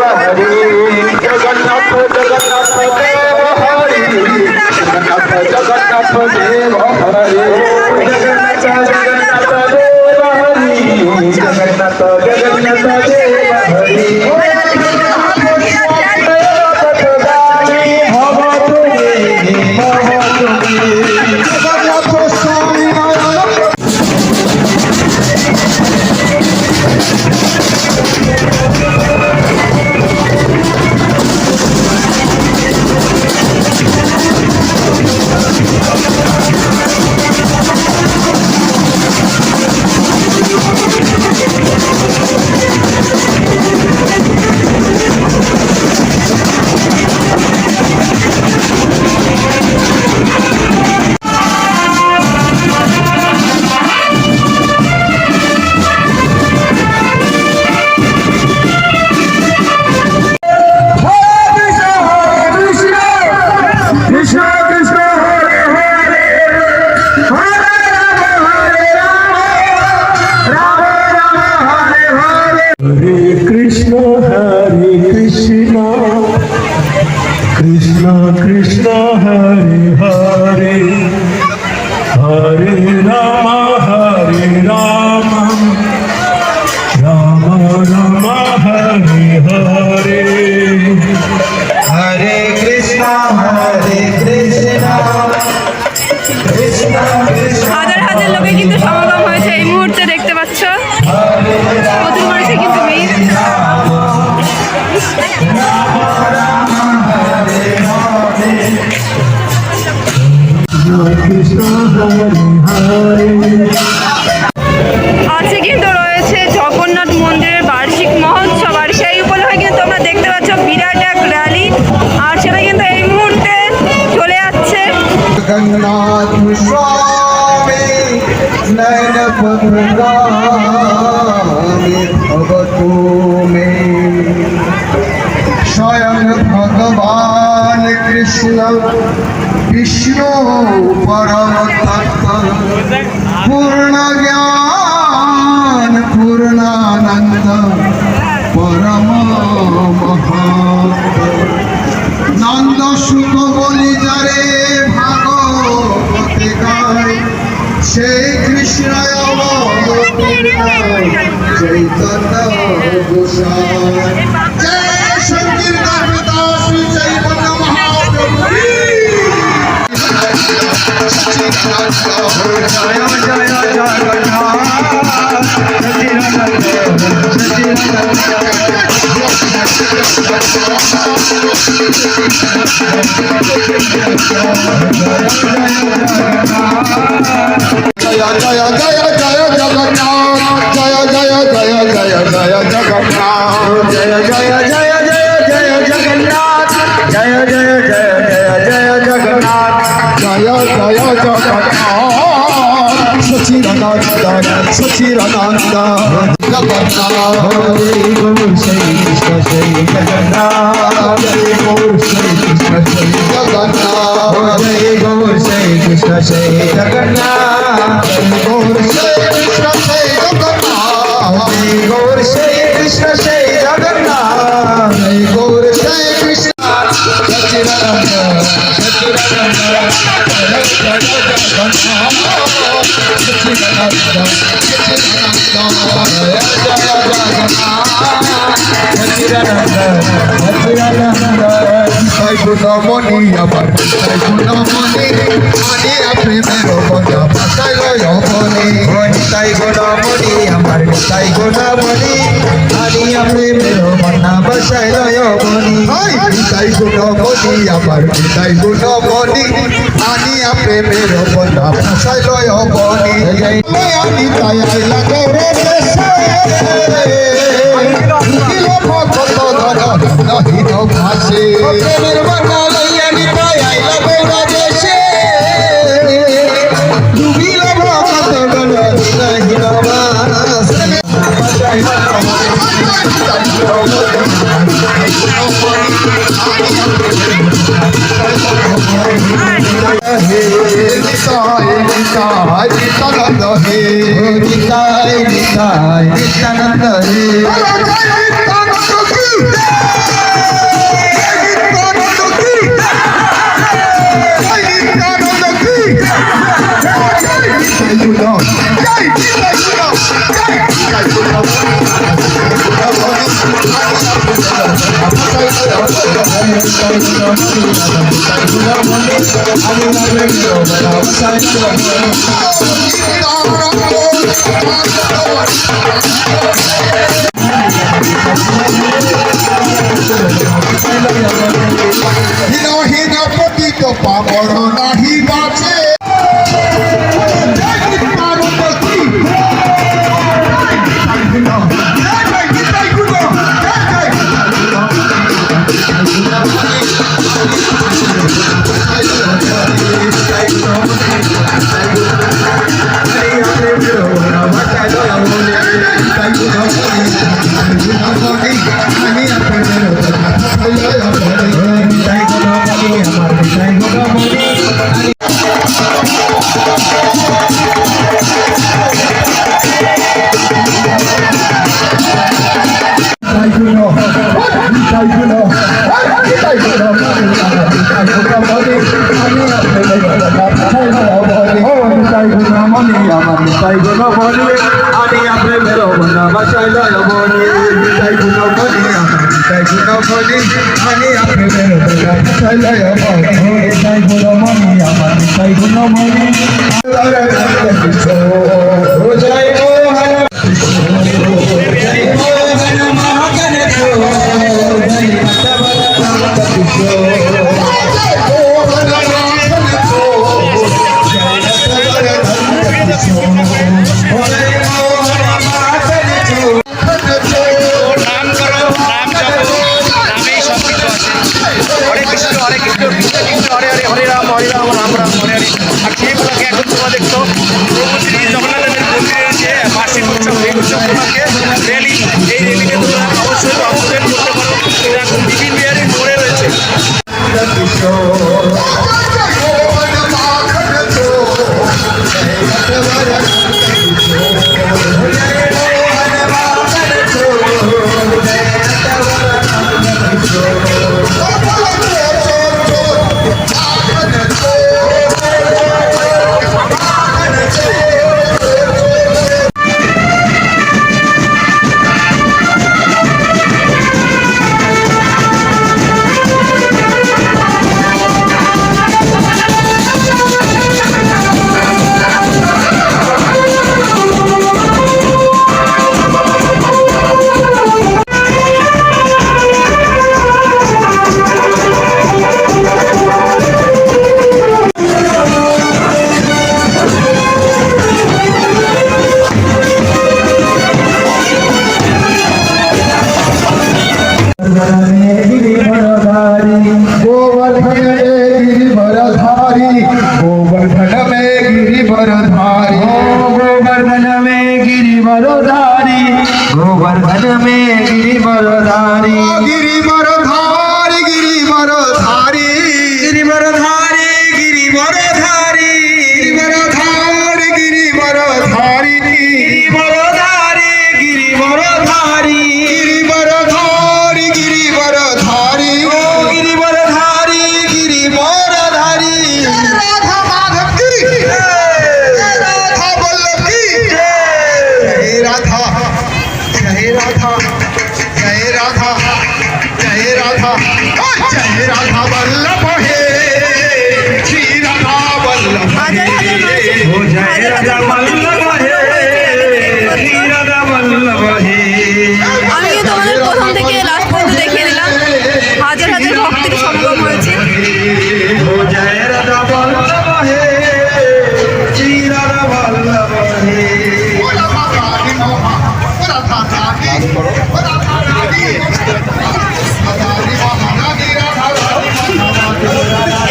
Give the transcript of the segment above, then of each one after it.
हरे जगन्नाथ जगन्नाथ देव हरे जगन्नाथ जगन्नाथ देव हरे जगन्नाथ जगन्नाथ देव हरे जगन्नाथ जगन्नाथ देव हरे হাজার হাজার লোকে কিন্তু সমাগম হয়েছে এই মুহূর্তে দেখতে পাচ্ছ প্রচুর করেছে কিন্তু আজকে কিন্তু রয়েছে জগন্নাথ মন্দিরের বার্ষিক মহোৎসব আর সেই উপলক্ষে কিন্তু তোমরা দেখতে পাচ্ছ বিরাট এক র্যালি আর সেটা কিন্তু এই মুহূর্তে চলে যাচ্ছে। जगन्नाथ स्वामी नयन पथगामी भवतु मे स्वयं भगवान कृष्ण विष्णु परम तत्व पूर्ण ज्ञान पूर्णानंद परम महत् नंद सुख बलि जारे भागवते गाय से कृष्ण चैतन्य गोसाई जय संकीर्तन दास चैतन्य महाप्रभु जय जय सचिदानंद जगन्नाथ हरे गौर श्री कृष्ण श्री जगन्नाथ हरे गौर श्री कृष्ण श्री जगन्नाथ हरे गौर श्री कृष्ण श्री जगन्नाथ हरे गौर श्री कृष्ण श्री जगन्नाथ हरे गौर श्री कृष्ण श्री जगन्नाथ हरे गौर श्री कृष्ण सचिदानंद গুণমণি আমার গুণমণি আনি প্রেমের মজা ভাষায় লয়মণি তাই গুণমণি আমার তাই গুণমণি আনি প্রেমের মনা ভাষায় লয়মণি তাই গুণমণি আমার তাই গুণমণি আনি প্রেমের মনা ভাষায় লয়মণি আমি তাই লাগে রে ভক্ত ধর নহিন ভাষে প্রেমের মনা লইয়া নিতাই আইলা বেড়া দেশে ডুবিল ভক্ত গণ নহিন ভাষে नित्यानंद हे नित्यानंद हे হীন পতিত পাবর নাহি বাঁচে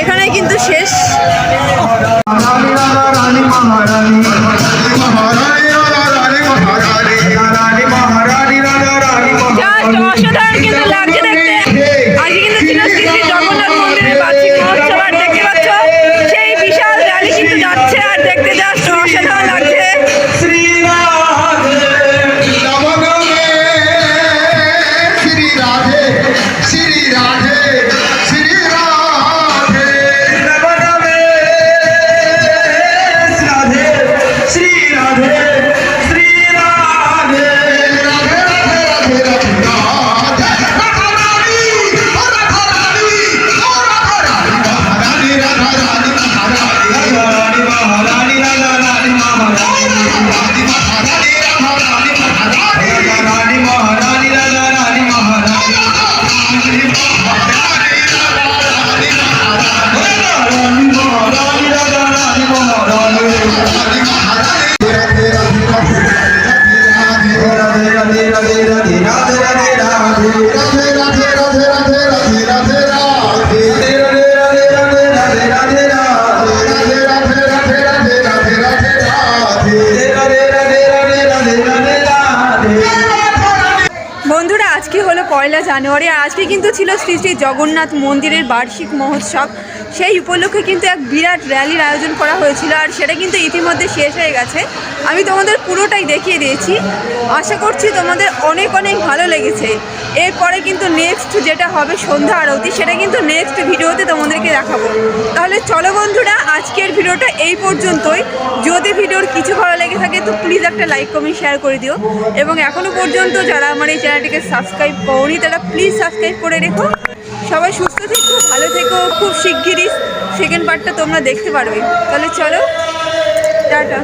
এখানে কিন্তু শেষ। রানী মহারানী বন্ধুরা আজকে হলো 1 জানুয়ারি আর আজকে কিন্তু ছিল শ্রী শ্রী জগন্নাথ মন্দিরের বার্ষিক মহোৎসব। সেই উপলক্ষে কিন্তু এক বিরাট র্যালির আয়োজন করা হয়েছিল আর সেটা কিন্তু ইতিমধ্যে শেষ হয়ে গেছে। আমি তোমাদের পুরোটাই দেখিয়ে দিয়েছি, আশা করছি তোমাদের অনেক অনেক ভালো লেগেছে। এরপরে কিন্তু নেক্সট যেটা হবে সন্ধ্যা আরতি, সেটা কিন্তু নেক্সট ভিডিওতে তোমাদেরকে দেখাবো। তাহলে চলো বন্ধুরা, আজকের ভিডিওটা এই পর্যন্তই। যদি ভিডিওর কিছু ভালো লেগে থাকে তো প্লিজ একটা লাইক কমেন্ট শেয়ার করে দিও, এবং এখনও পর্যন্ত যারা আমার এই চ্যানেলটিকে সাবস্ক্রাইব করোনি তারা প্লিজ সাবস্ক্রাইব করে রেখো। সবাই সুস্থ থেকো, ভালো থেকো। খুব শিগগিরই সেকেন্ড পার্টটা তোমরা দেখতে পারবে। তাহলে চলো, টাটা।